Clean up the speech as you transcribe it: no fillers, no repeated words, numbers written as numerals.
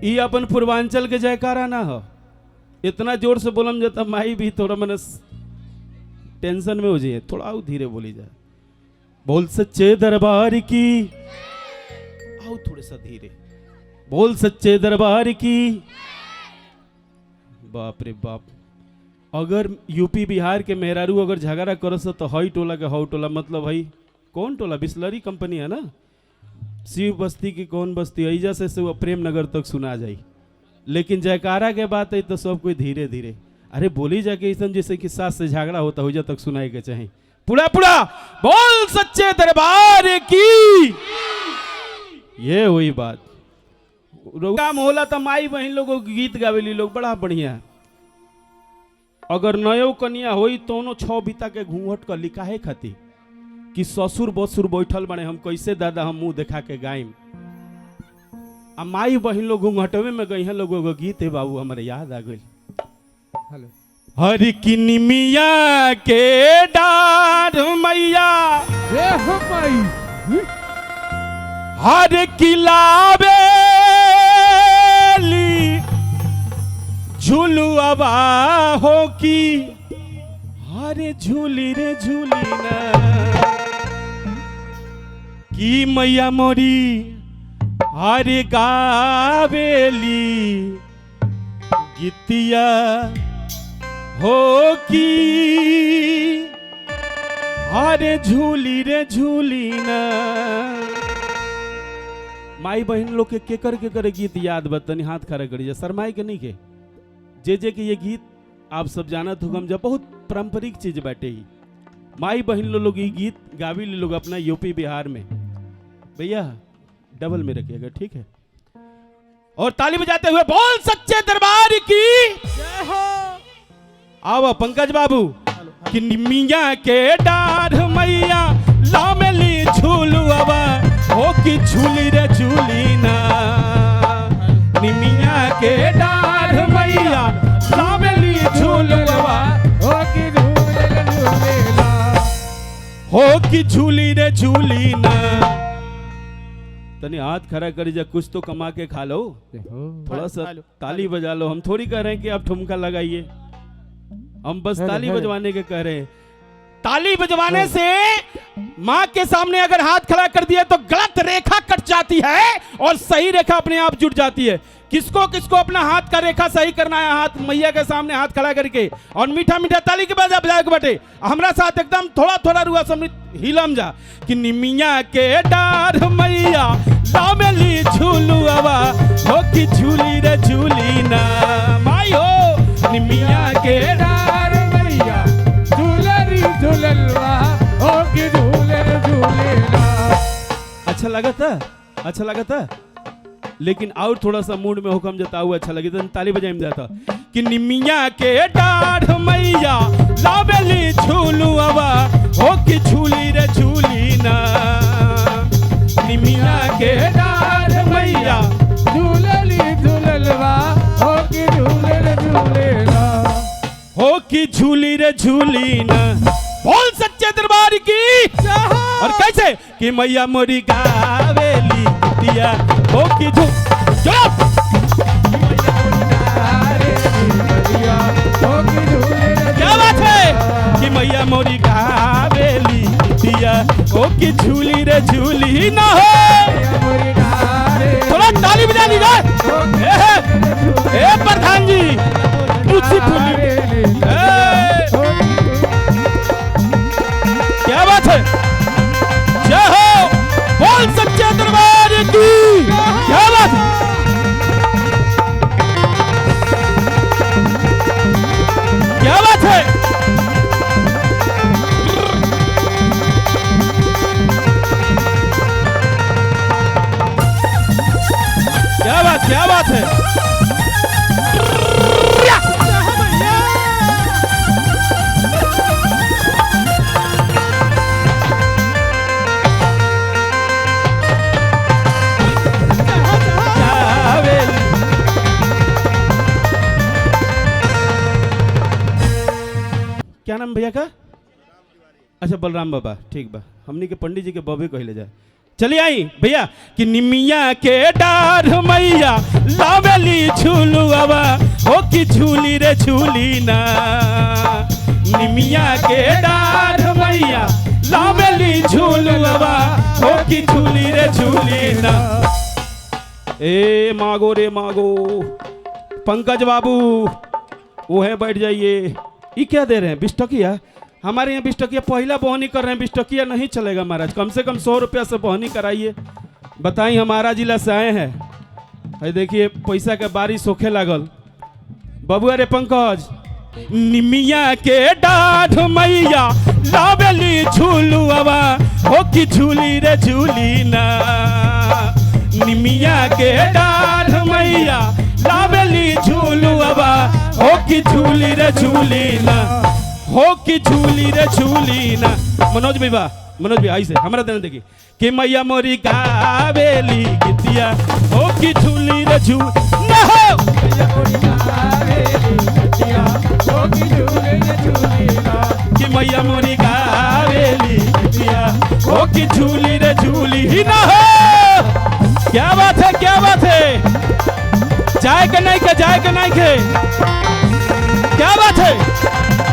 ये अपन पूर्वांचल के जयकारा ना हो, इतना जोर से बोलम जाता माई भी थोड़ा मन टेंशन में हो जाए, थोड़ा और धीरे बोली जाए। बोल सच्चे दरबार की, आओ थोड़े सा धीरे, बोल सच्चे दरबार की। बाप रे बाप, अगर यूपी बिहार के मेहरारू अगर झगड़ा करस तो हई टोला के हौ टोला, मतलब हई कौन टोला, बिस्लरी कंपनी है ना, शिव बस्ती की कौन बस्ती, ऐजा से वो प्रेम नगर तक सुना जाई। लेकिन जयकारा के बात है तो सब कोई धीरे धीरे, अरे बोली जाके ऐसा जैसे कि सास से झगड़ा होता हो जा तक सुनाई के चाहे। पुड़ा पुड़ा बोल सच्चे दरबार की, ये वही बात। काम होला तो माई बहन लोगों के गीत गावेली लोग बड़ा बढ़िया। अगर नयो कन्या होई तो 6 बीता के घूंघट कर लिकाहे खाती कि ससुर बसुर बैठल बने, हम कैसे दादा हम मुंह दिखा के गायम। आ माई बहन लोग घूंघटवे में गई हैं, लोगों को गीत है बाबू हमारे याद आ गई। हर किनिमिया के डार मैया हर किलावेली झुलुआ हो की, हरे झूली रे झूली ना की मैया मोरी हरे गावेली गीतिया हो की, हरे झूली रे झूली ना। माई बहन लोग के केकर गीत याद बतनी, हाथ खड़ा करिए, शर्माई के नहीं के जे कि ये गीत आप सब जानत हो, हम जब बहुत पारंपरिक चीज बैठे ही माई बहन लोग ये गीत गावी लोग अपना यूपी बिहार में। भैया डबल में रखिएगा, ठीक है। और ताली बजाते हुए बोल सच्चे दरबार की जय हो। आओ पंकज बाबू कि निमिया के डार मैया लामेली झूलुआ हो कि झूली रे झूली ना, निमिया के डार मैया लामेली झूलुआ हो कि झूले रे झूली ना, हो कि झूली रे झूली ना। तनी हाथ खड़ा करी जा, कुछ तो कमा के खा लो, थोड़ा सा ताली बजा लो। हम थोड़ी कह रहे हैं कि आप ठुमका लगाइए, हम बस ताली बजवाने के कह रहे हैं। ताली बजवाने से माँ के सामने अगर हाथ खड़ा कर दिया तो गलत रेखा कट जाती है और सही रेखा अपने आप जुड़ जाती है। किसको किसको अपना हाथ का रेखा सही करना है, हाथ मैया के सामने हाथ खड़ा करके और मीठा मीठा ताली के बाद बजाए के बटे हमारा साथ एकदम थोड़ा थोड़ा रुआ समृत हिलम जा कि निमिया के डार मैया लामेली झूलुआ हो कि झूली रे झूली ना, माई हो निमिया के डार मैया झूलरी झूललवा हो कि झूले रे झूले ना। अच्छा लगा था, अच्छा लगा था, लेकिन और थोड़ा सा मूड में हुक्म जता हुआ अच्छा लगे तो ताली बजाई में जाता कि निमिया के डाढ़ मैया लावेली झूलुआ हो कि झूली रे झूली ना, निमिया के डाढ़ मैया झूलली झूललवा हो कि झूले रे झूले ना, हो कि झूली रे झूली ना। बोल सच्चे दरबार की और कैसे कि मैया मोरी गावेली दिया हो कि क्या बात है कि मैया मोरी गावेली दिया हो कि झूली रे झूली ना हो। थोड़ा ताली बजा दी जाए ए प्रधान जी, ऊंची फूली क्या बात है, जय हो। बोल सच्चे दरबार की क्या बात है, क्या बात है, क्या बात है। नाम भैया का? अच्छा बलराम बाबा, ठीक बा। हमनी के पंडित जी के बबे कहले जाए। चलिए आई भैया कि निमिया के डार मैया लावेली झूलुआ हो कि झूली रे झूली ना। निमिया के डार मैया लावेली झूलुआ हो कि झूली रे झूली ना। ए मागो रे मागो, पंकज बाबू वो है, बैठ जाइए। ये क्या दे रहे हैं? 20 टकिया। हमारे यहाँ 20 टकिया पहला बोहनी कर रहे हैं, 20 टकिया नहीं चलेगा महाराज, कम से कम 100 रुपया से बोहनी कराइए। बताइए हमारा जिला से आए हैं, देखिए पैसा के बारिश होखे लागल। बबुआ रे पंकज, निमिया के डाढ़ मैया लावेली झूलुआ हो कि झूली रे झूली ना। निमिया के डाढ़ मैया लावेली झूलुआ हो कि झूली रे झूली ना, हो कि झूली रे झूली ना। मनोज भैया, मनोज भैया ऐसे हमारा देने देखिए कि मैया मोरी गावेली गीतिया हो कि झूली रे झूल ना हो। मैया मोरी गावेली गीतिया हो कि झूली रे झूली ना। कि मैया मोरी गावेली गीतिया हो कि झूली रे झूली ही ना हो। क्या बात है, क्या बात है? जाए के नहीं के, जाए के नहीं के, क्या बात है?